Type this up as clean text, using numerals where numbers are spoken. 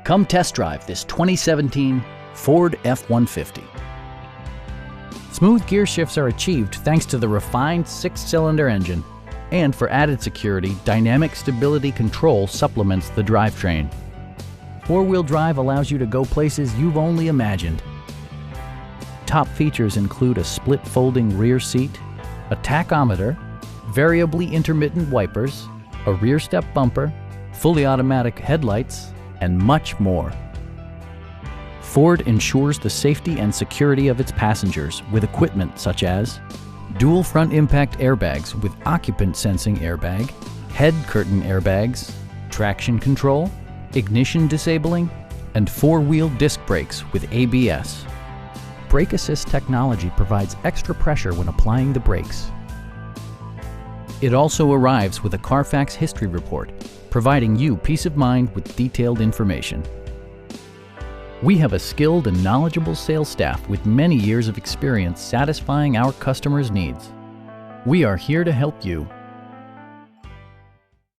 Come test drive this 2017 Ford F-150. Smooth gear shifts are achieved thanks to the refined 6-cylinder engine. And for added security, dynamic stability control supplements the drivetrain. Four-wheel drive allows you to go places you've only imagined. Top features include a split folding rear seat, a tachometer, variably intermittent wipers, a rear step bumper, fully automatic headlights, and much more. Ford ensures the safety and security of its passengers with equipment such as dual front impact airbags with occupant sensing airbag, head curtain airbags, traction control, ignition disabling, and four-wheel disc brakes with ABS. Brake assist technology provides extra pressure when applying the brakes. It also arrives with a Carfax history report, providing you peace of mind with detailed information. We have a skilled and knowledgeable sales staff with many years of experience satisfying our customers' needs. We are here to help you